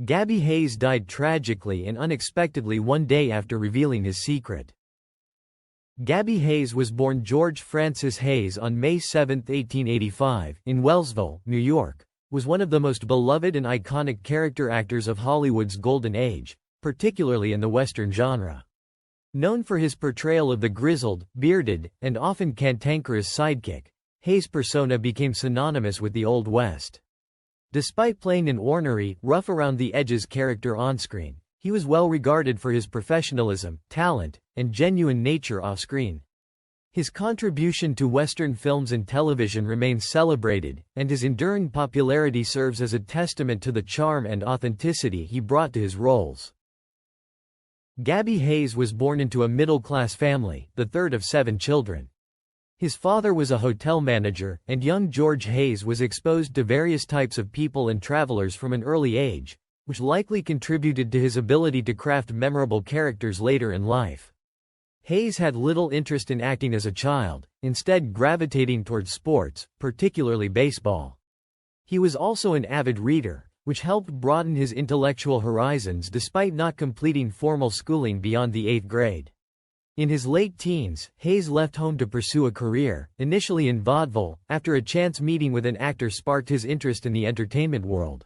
Gabby Hayes died tragically and unexpectedly one day after revealing his secret. Gabby Hayes was born George Francis Hayes on May 7, 1885, in Wellsville, New York, was one of the most beloved and iconic character actors of Hollywood's golden age, particularly in the Western genre. Known for his portrayal of the grizzled, bearded, and often cantankerous sidekick, Hayes' persona became synonymous with the Old West. Despite playing an ornery, rough-around-the-edges character on-screen, he was well regarded for his professionalism, talent, and genuine nature off-screen. His contribution to Western films and television remains celebrated, and his enduring popularity serves as a testament to the charm and authenticity he brought to his roles. Gabby Hayes was born into a middle-class family, the third of 7 children. His father was a hotel manager, and young George Hayes was exposed to various types of people and travelers from an early age, which likely contributed to his ability to craft memorable characters later in life. Hayes had little interest in acting as a child, instead gravitating towards sports, particularly baseball. He was also an avid reader, which helped broaden his intellectual horizons despite not completing formal schooling beyond the 8th grade. In his late teens, Hayes left home to pursue a career, initially in vaudeville, after a chance meeting with an actor sparked his interest in the entertainment world.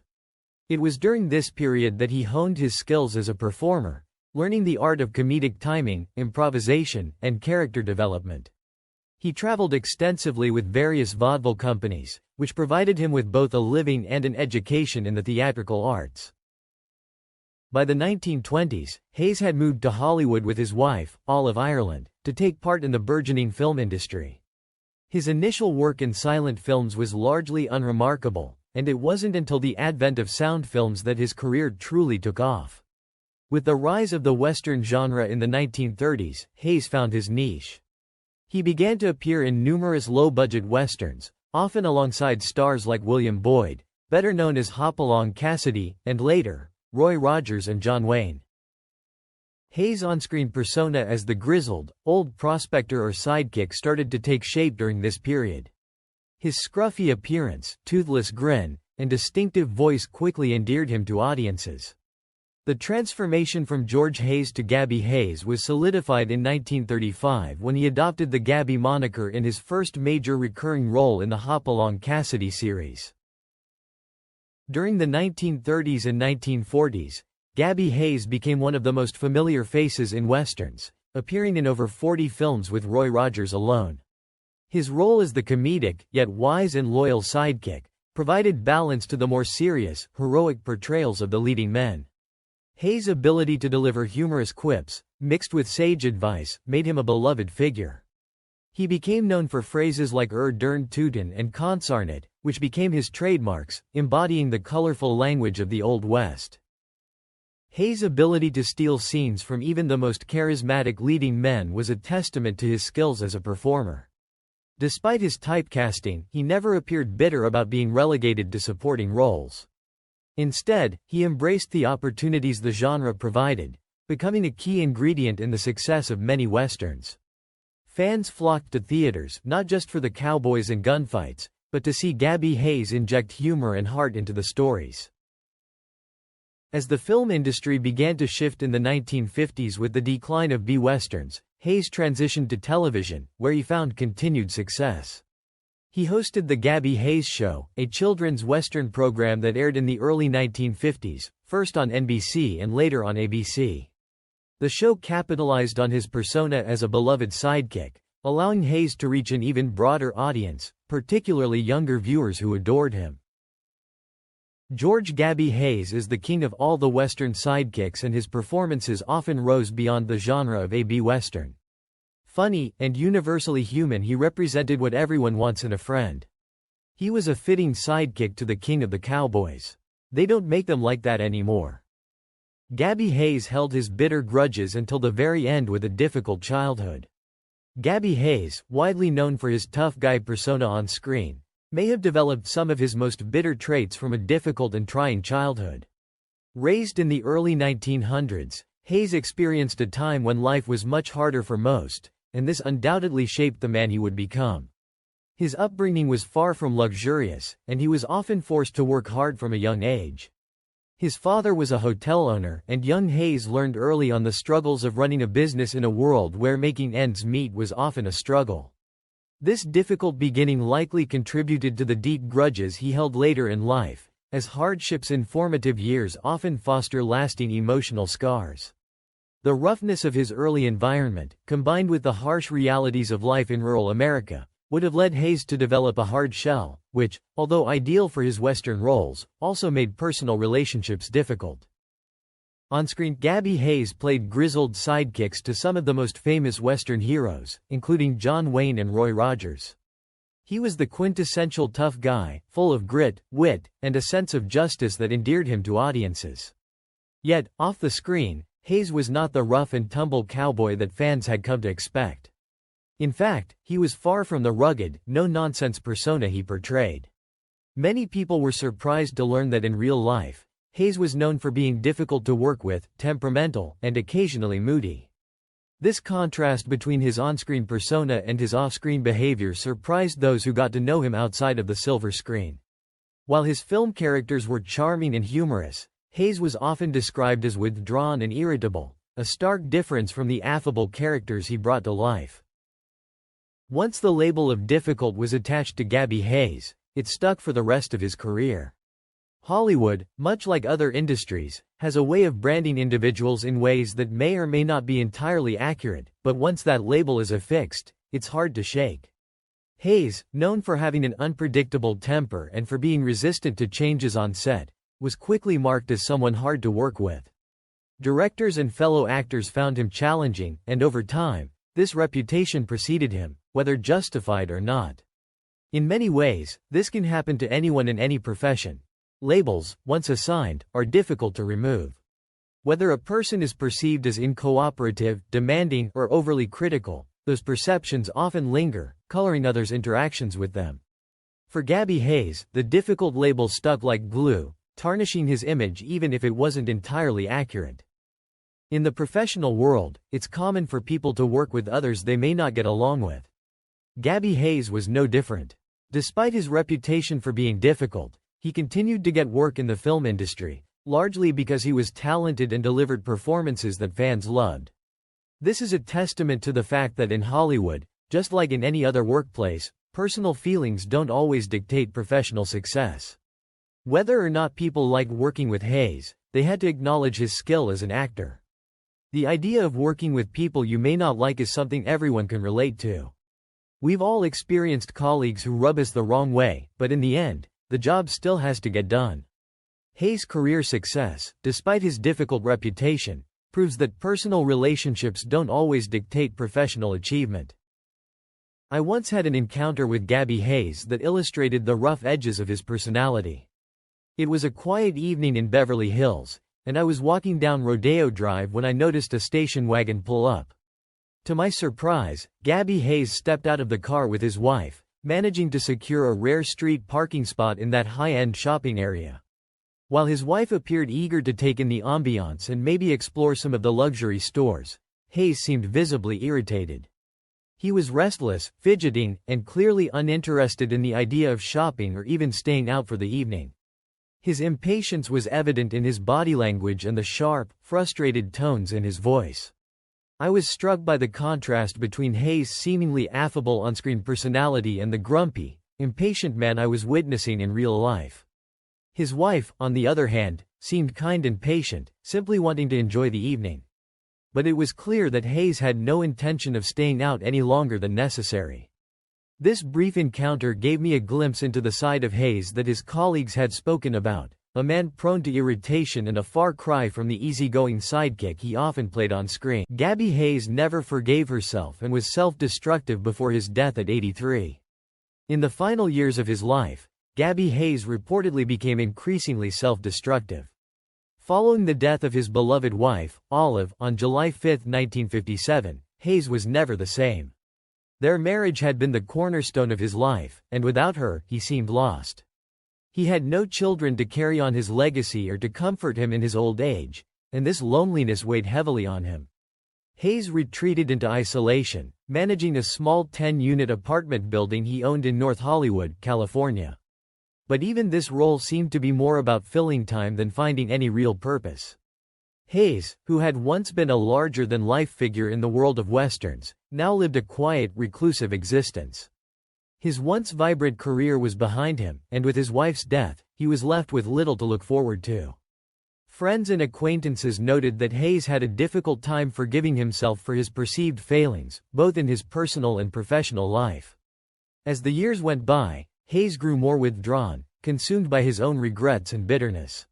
It was during this period that he honed his skills as a performer, learning the art of comedic timing, improvisation, and character development. He traveled extensively with various vaudeville companies, which provided him with both a living and an education in the theatrical arts. By the 1920s, Hayes had moved to Hollywood with his wife, Olive Ireland, to take part in the burgeoning film industry. His initial work in silent films was largely unremarkable, and it wasn't until the advent of sound films that his career truly took off. With the rise of the Western genre in the 1930s, Hayes found his niche. He began to appear in numerous low-budget westerns, often alongside stars like William Boyd, better known as Hopalong Cassidy, and later, Roy Rogers and John Wayne. Hayes' on-screen persona as the grizzled, old prospector or sidekick started to take shape during this period. His scruffy appearance, toothless grin, and distinctive voice quickly endeared him to audiences. The transformation from George Hayes to Gabby Hayes was solidified in 1935 when he adopted the Gabby moniker in his first major recurring role in the Hopalong Cassidy series. During the 1930s and 1940s, Gabby Hayes became one of the most familiar faces in westerns, appearing in over 40 films with Roy Rogers alone. His role as the comedic, yet wise and loyal sidekick, provided balance to the more serious, heroic portrayals of the leading men. Hayes' ability to deliver humorous quips, mixed with sage advice, made him a beloved figure. He became known for phrases like dern tootin' and consarnate, which became his trademarks, embodying the colorful language of the Old West. Hayes' ability to steal scenes from even the most charismatic leading men was a testament to his skills as a performer. Despite his typecasting, he never appeared bitter about being relegated to supporting roles. Instead, he embraced the opportunities the genre provided, becoming a key ingredient in the success of many westerns. Fans flocked to theaters not just for the cowboys and gunfights, but to see Gabby Hayes inject humor and heart into the stories. As the film industry began to shift in the 1950s with the decline of B-westerns, Hayes transitioned to television, where he found continued success. He hosted The Gabby Hayes Show, a children's western program that aired in the early 1950s, first on NBC and later on ABC. The show capitalized on his persona as a beloved sidekick, allowing Hayes to reach an even broader audience, particularly younger viewers who adored him. George Gabby Hayes is the king of all the Western sidekicks, and his performances often rose beyond the genre of a B-Western. Funny, and universally human, he represented what everyone wants in a friend. He was a fitting sidekick to the king of the cowboys. They don't make them like that anymore. Gabby Hayes held his bitter grudges until the very end with a difficult childhood. Gabby Hayes, widely known for his tough guy persona on screen, may have developed some of his most bitter traits from a difficult and trying childhood. Raised in the early 1900s, Hayes experienced a time when life was much harder for most, and this undoubtedly shaped the man he would become. His upbringing was far from luxurious, and he was often forced to work hard from a young age. His father was a hotel owner, and young Hayes learned early on the struggles of running a business in a world where making ends meet was often a struggle. This difficult beginning likely contributed to the deep grudges he held later in life, as hardships in formative years often foster lasting emotional scars. The roughness of his early environment, combined with the harsh realities of life in rural America, would have led Hayes to develop a hard shell, which, although ideal for his Western roles, also made personal relationships difficult. On-screen, Gabby Hayes played grizzled sidekicks to some of the most famous Western heroes, including John Wayne and Roy Rogers. He was the quintessential tough guy, full of grit, wit, and a sense of justice that endeared him to audiences. Yet, off the screen, Hayes was not the rough-and-tumble cowboy that fans had come to expect. In fact, he was far from the rugged, no-nonsense persona he portrayed. Many people were surprised to learn that in real life, Hayes was known for being difficult to work with, temperamental, and occasionally moody. This contrast between his on-screen persona and his off-screen behavior surprised those who got to know him outside of the silver screen. While his film characters were charming and humorous, Hayes was often described as withdrawn and irritable, a stark difference from the affable characters he brought to life. Once the label of difficult was attached to Gabby Hayes, it stuck for the rest of his career. Hollywood, much like other industries, has a way of branding individuals in ways that may or may not be entirely accurate, but once that label is affixed, it's hard to shake. Hayes, known for having an unpredictable temper and for being resistant to changes on set, was quickly marked as someone hard to work with. Directors and fellow actors found him challenging, and over time, this reputation preceded him, whether justified or not. In many ways, this can happen to anyone in any profession. Labels, once assigned, are difficult to remove. Whether a person is perceived as uncooperative, demanding, or overly critical, those perceptions often linger, coloring others' interactions with them. For Gabby Hayes, the difficult label stuck like glue, tarnishing his image even if it wasn't entirely accurate. In the professional world, it's common for people to work with others they may not get along with. Gabby Hayes was no different. Despite his reputation for being difficult, he continued to get work in the film industry, largely because he was talented and delivered performances that fans loved. This is a testament to the fact that in Hollywood, just like in any other workplace, personal feelings don't always dictate professional success. Whether or not people liked working with Hayes, they had to acknowledge his skill as an actor. The idea of working with people you may not like is something everyone can relate to. We've all experienced colleagues who rub us the wrong way, but in the end, the job still has to get done. Hayes' career success, despite his difficult reputation, proves that personal relationships don't always dictate professional achievement. I once had an encounter with Gabby Hayes that illustrated the rough edges of his personality. It was a quiet evening in Beverly Hills, and I was walking down Rodeo Drive when I noticed a station wagon pull up. To my surprise, Gabby Hayes stepped out of the car with his wife, managing to secure a rare street parking spot in that high-end shopping area. While his wife appeared eager to take in the ambiance and maybe explore some of the luxury stores, Hayes seemed visibly irritated. He was restless, fidgeting, and clearly uninterested in the idea of shopping or even staying out for the evening. His impatience was evident in his body language and the sharp, frustrated tones in his voice. I was struck by the contrast between Hayes' seemingly affable on-screen personality and the grumpy, impatient man I was witnessing in real life. His wife, on the other hand, seemed kind and patient, simply wanting to enjoy the evening. But it was clear that Hayes had no intention of staying out any longer than necessary. This brief encounter gave me a glimpse into the side of Hayes that his colleagues had spoken about, a man prone to irritation and a far cry from the easygoing sidekick he often played on screen. Gabby Hayes never forgave herself and was self-destructive before his death at 83. In the final years of his life, Gabby Hayes reportedly became increasingly self-destructive. Following the death of his beloved wife, Olive, on July 5, 1957, Hayes was never the same. Their marriage had been the cornerstone of his life, and without her, he seemed lost. He had no children to carry on his legacy or to comfort him in his old age, and this loneliness weighed heavily on him. Hayes retreated into isolation, managing a small 10-unit apartment building he owned in North Hollywood, California. But even this role seemed to be more about filling time than finding any real purpose. Hayes, who had once been a larger-than-life figure in the world of westerns, now lived a quiet, reclusive existence. His once vibrant career was behind him, and with his wife's death, he was left with little to look forward to. Friends and acquaintances noted that Hayes had a difficult time forgiving himself for his perceived failings, both in his personal and professional life. As the years went by, Hayes grew more withdrawn, consumed by his own regrets and bitterness.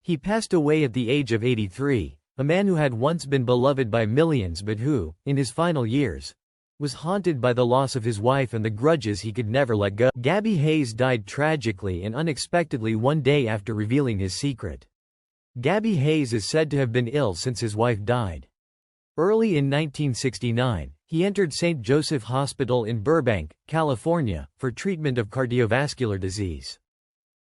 He passed away at the age of 83, a man who had once been beloved by millions but who, in his final years, was haunted by the loss of his wife and the grudges he could never let go. Gabby Hayes died tragically and unexpectedly one day after revealing his secret. Gabby Hayes is said to have been ill since his wife died. Early in 1969, he entered St. Joseph Hospital in Burbank, California, for treatment of cardiovascular disease.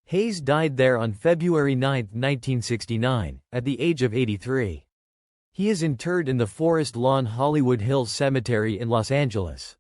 Hayes died there on February 9, 1969, at the age of 83. He is interred in the Forest Lawn Hollywood Hills Cemetery in Los Angeles.